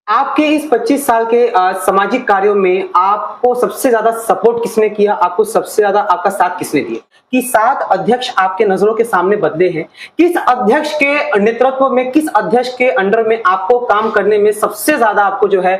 आपके इस 25 साल के सामाजिक कार्यों में आपको सबसे ज़्यादा सपोर्ट किसने किया? आपको सबसे ज़्यादा आपका साथ किसने दिया? कि 7 अध्यक्ष आपके नज़रों के सामने बदले हैं, किस अध्यक्ष के नेतृत्व में, किस अध्यक्ष के अंडर में आपको काम करने में सबसे ज़्यादा आपको जो है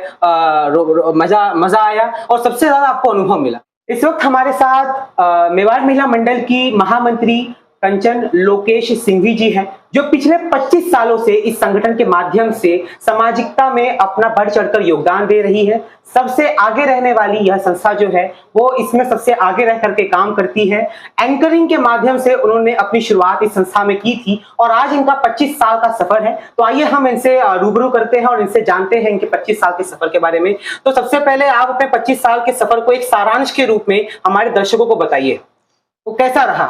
मज़ा आया और सबसे ज़्यादा आपको अनुभव मिला? इस वक़्त हमारे साथ मेवाड़ महिला मंडल की महामंत्री कंचन लोकेश सिंघवी जी हैं, जो पिछले 25 सालों से इस संगठन के माध्यम से सामाजिकता में अपना बढ़ चढ़कर योगदान दे रही है। सबसे आगे रहने वाली यह संस्था जो है वो इसमें सबसे आगे रह करके काम करती है। एंकरिंग के माध्यम से उन्होंने अपनी शुरुआत इस संस्था में की थी और आज इनका 25 साल का सफर है। तो आइए हम इनसे रूबरू करते हैं और इनसे जानते हैं इनके 25 साल के सफर के बारे में। तो सबसे पहले आप अपने 25 साल के सफर को एक सारांश के रूप में हमारे दर्शकों को बताइए, वो कैसा रहा?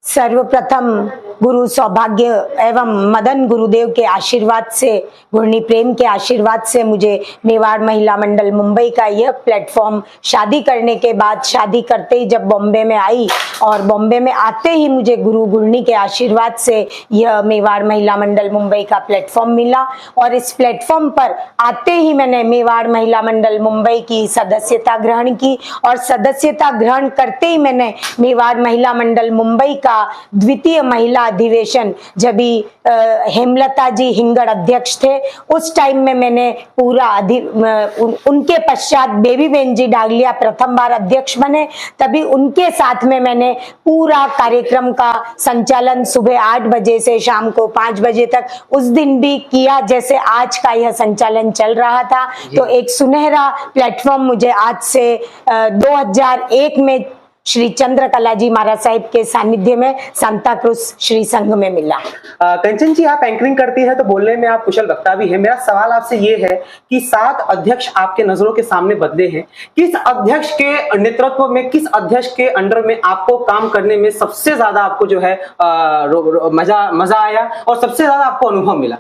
सर्वप्रथम गुरु सौभाग्य एवं मदन गुरुदेव के आशीर्वाद से, घूर्णी प्रेम के आशीर्वाद से मुझे मेवाड़ महिला मंडल मुंबई का यह प्लेटफॉर्म शादी करने के बाद, शादी करते ही जब बॉम्बे में आई और बॉम्बे में आते ही मुझे गुरु घूर्णी के आशीर्वाद से यह मेवाड़ महिला मंडल मुंबई का प्लेटफॉर्म मिला। और इस प्लेटफॉर्म पर आते ही मैंने मेवाड़ महिला मंडल मुंबई की सदस्यता ग्रहण की और सदस्यता ग्रहण करते ही मैंने मेवाड़ महिला मंडल मुंबई का द्वितीय महिला अधिवेशन, जब भी हेमलता जी हिंगड़ अध्यक्ष थे उस टाइम में मैंने पूरा उनके पश्चात बेबी बेन जी डागलिया प्रथम बार अध्यक्ष बने, तभी उनके साथ में मैंने पूरा कार्यक्रम का संचालन सुबह 8 बजे से शाम को 5 बजे तक उस दिन भी किया, जैसे आज का यह संचालन चल रहा था। तो एक सुनहरा प्लेटफॉर्म मुझे आज से 2001 में श्री चंद्रकला जी महाराज साहिब के सानिध्य में सांता क्रूज श्री संघ में मिला। कंचन जी, आप एंकरिंग करती है तो बोलने में आप कुशल वक्ता भी है। मेरा सवाल आपसे ये है कि 7 अध्यक्ष आपके नजरों के सामने बदले हैं, किस अध्यक्ष के नेतृत्व में, किस अध्यक्ष के अंडर में आपको काम करने में सबसे ज्यादा आपको जो है मजा आया और सबसे ज्यादा आपको अनुभव मिला?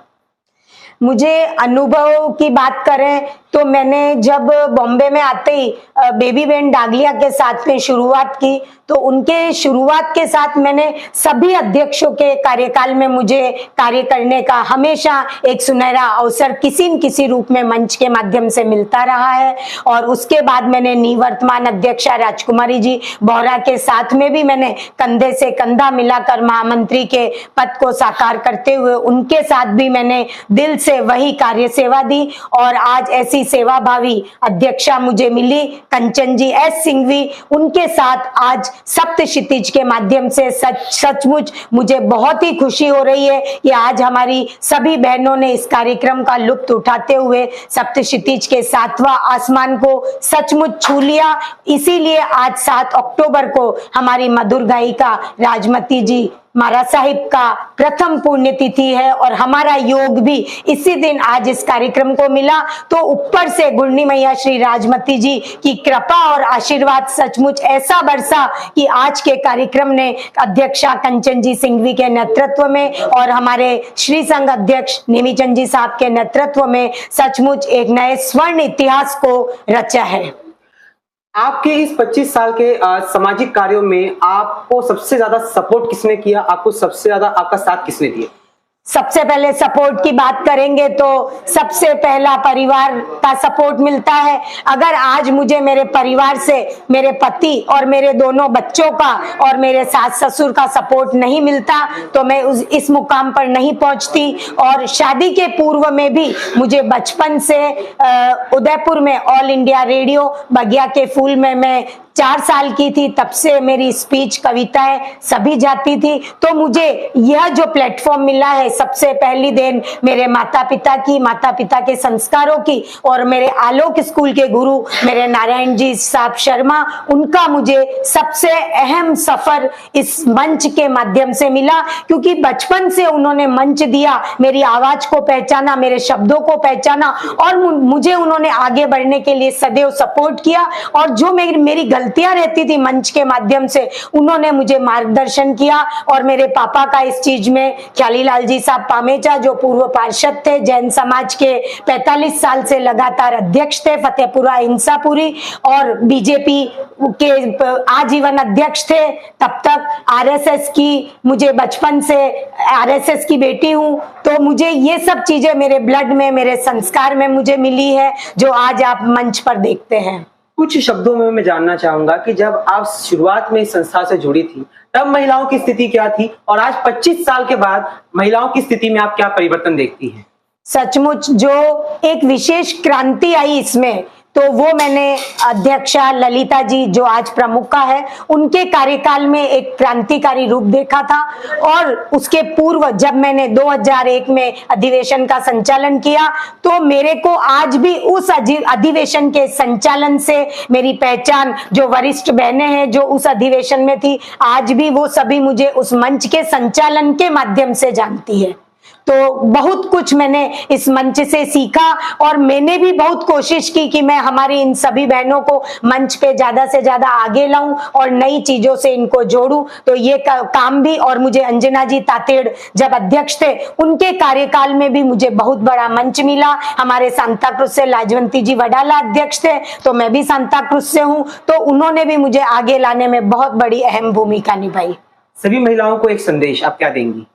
मुझे अनुभव की बात करें तो मैंने जब बॉम्बे में आते ही बेबी बेन डागलिया के साथ में शुरुआत की, तो उनके शुरुआत के साथ मैंने सभी अध्यक्षों के कार्यकाल में मुझे कार्य करने का हमेशा एक सुनहरा अवसर किसी न किसी रूप में मंच के माध्यम से मिलता रहा है। और उसके बाद मैंने निवर्तमान अध्यक्षा राजकुमारी जी बोहरा के साथ में भी मैंने कंधे से कंधा मिलाकर महामंत्री के पद को साकार करते हुए उनके साथ भी मैंने दिल से वही कार्य सेवा दी। और आज ऐसी सेवाभावी अध्यक्षा मुझे मिली कंचन जी एस सिंघवी, उनके साथ आज सप्तक्षितिज के माध्यम से सचमुच मुझे बहुत ही खुशी हो रही है कि आज हमारी सभी बहनों ने इस कार्यक्रम का लुत्फ उठाते हुए सप्तक्षितिज के 7वां आसमान को सचमुच छू लिया। इसीलिए आज 7 अक्टूबर को हमारी मधुर गायिका राजमती जी महाराज साहिब का प्रथम पुण्यतिथि है और हमारा योग भी इसी दिन आज इस कार्यक्रम को मिला। तो ऊपर से घूर्णी मैया श्री राजमती जी की कृपा और आशीर्वाद सचमुच ऐसा बरसा कि आज के कार्यक्रम ने अध्यक्षा कंचन जी सिंघवी के नेतृत्व में और हमारे श्री संघ अध्यक्ष नेमीचंद जी साहब के नेतृत्व में सचमुच एक नए स्वर्ण इतिहास को रचा है। आपके इस 25 साल के सामाजिक कार्यों में आपको सबसे ज्यादा सपोर्ट किसने किया? आपको सबसे ज्यादा आपका साथ किसने दिया? सबसे पहले सपोर्ट की बात करेंगे तो सबसे पहला परिवार का सपोर्ट मिलता है। अगर आज मुझे मेरे परिवार से, मेरे पति और मेरे दोनों बच्चों का और मेरे सास ससुर का सपोर्ट नहीं मिलता तो मैं इस मुकाम पर नहीं पहुंचती। और शादी के पूर्व में भी मुझे बचपन से उदयपुर में ऑल इंडिया रेडियो बगिया के फूल में मैं 4 साल की थी, तब से मेरी स्पीच कविताएं सभी जाती थी। तो मुझे यह जो प्लेटफॉर्म मिला है, सबसे पहली देन मेरे माता पिता की, माता पिता के संस्कारों की और मेरे आलोक स्कूल के गुरु मेरे नारायण जी साहब शर्मा, उनका मुझे सबसे अहम सफर इस मंच के माध्यम से मिला। क्योंकि बचपन से उन्होंने मंच दिया, मेरी आवाज को पहचाना, मेरे शब्दों को पहचाना और मुझे उन्होंने आगे बढ़ने के लिए सदैव सपोर्ट किया। और जो मेरी गलतियां रहती थी मंच के माध्यम से, उन्होंने मुझे मार्गदर्शन किया। और मेरे पापा का इस चीज में, ख्याली लाल जी साहब पामेचा जो पूर्व पार्षद थे, जैन समाज के 45 साल से लगातार अध्यक्ष थे, फतेहपुरा इंसापुरी, और बीजेपी के आजीवन अध्यक्ष थे तब तक। आरएसएस की, मुझे बचपन से आरएसएस की बेटी हूं, तो मुझे ये सब चीजें मेरे ब्लड में, मेरे संस्कार में मुझे मिली है, जो आज आप मंच पर देखते हैं। कुछ शब्दों में मैं जानना चाहूंगा कि जब आप शुरुआत में इस संस्था से जुड़ी थी तब महिलाओं की स्थिति क्या थी, और आज 25 साल के बाद महिलाओं की स्थिति में आप क्या परिवर्तन देखती हैं? सचमुच जो एक विशेष क्रांति आई इसमें, तो वो मैंने अध्यक्षा ललिता जी जो आज प्रमुखा है, उनके कार्यकाल में एक क्रांतिकारी रूप देखा था। और उसके पूर्व जब मैंने 2001 में अधिवेशन का संचालन किया, तो मेरे को आज भी उस अधिवेशन के संचालन से मेरी पहचान, जो वरिष्ठ बहनें हैं जो उस अधिवेशन में थी, आज भी वो सभी मुझे उस मंच के संचालन के माध्यम से जानती है। तो बहुत कुछ मैंने इस मंच से सीखा, और मैंने भी बहुत कोशिश की कि मैं हमारी इन सभी बहनों को मंच पे ज्यादा से ज्यादा आगे लाऊं और नई चीजों से इनको जोड़ूं। तो ये काम भी, और मुझे अंजना जी तातेड़ जब अध्यक्ष थे, उनके कार्यकाल में भी मुझे बहुत बड़ा मंच मिला। हमारे सांता क्रूज से लाजवंती जी वडाला अध्यक्ष थे, तो मैं भी सांता क्रूज से हूं, तो उन्होंने भी मुझे आगे लाने में बहुत बड़ी अहम भूमिका निभाई। सभी महिलाओं को एक संदेश आप क्या देंगी?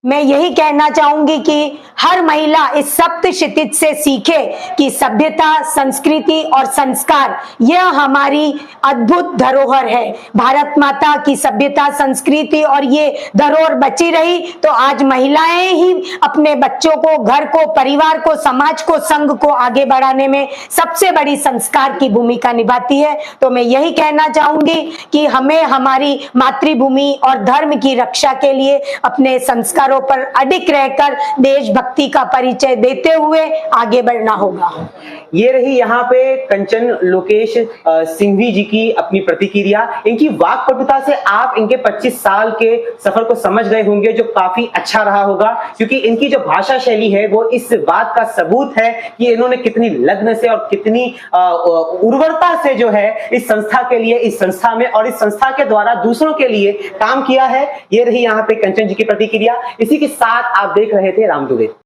मैं यही कहना चाहूंगी कि हर महिला इस सप्त क्षितिज से सीखे कि सभ्यता, संस्कृति और संस्कार यह हमारी अद्भुत धरोहर है। भारत माता की सभ्यता, संस्कृति और ये धरोहर बची रही तो आज महिलाएं ही अपने बच्चों को, घर को, परिवार को, समाज को, संघ को आगे बढ़ाने में सबसे बड़ी संस्कार की भूमिका निभाती है। तो मैं यही कहना चाहूंगी कि हमें हमारी मातृभूमि और धर्म की रक्षा के लिए अपने संस्कारों पर अडिग रहकर देशभक्ति का परिचय देते हुए आगे बढ़ना होगा। ये रही यहाँ पे कंचन लोकेश सिंघवी जी की अपनी प्रतिक्रिया। इनकी वाक्पटुता से आप इनके 25 साल के सफर को समझ गए होंगे, जो काफी अच्छा रहा होगा, क्योंकि इनकी जो भाषा शैली है वो इस बात का सबूत है कि इन्होंने कितनी लगन से और कितनी उर्वरता से जो है इस संस्था के लिए, इस संस्था में और इस संस्था के द्वारा दूसरों के लिए काम किया है। ये रही यहाँ पे कंचन जी की प्रतिक्रिया। इसी के साथ आप देख रहे थे राम दुबे।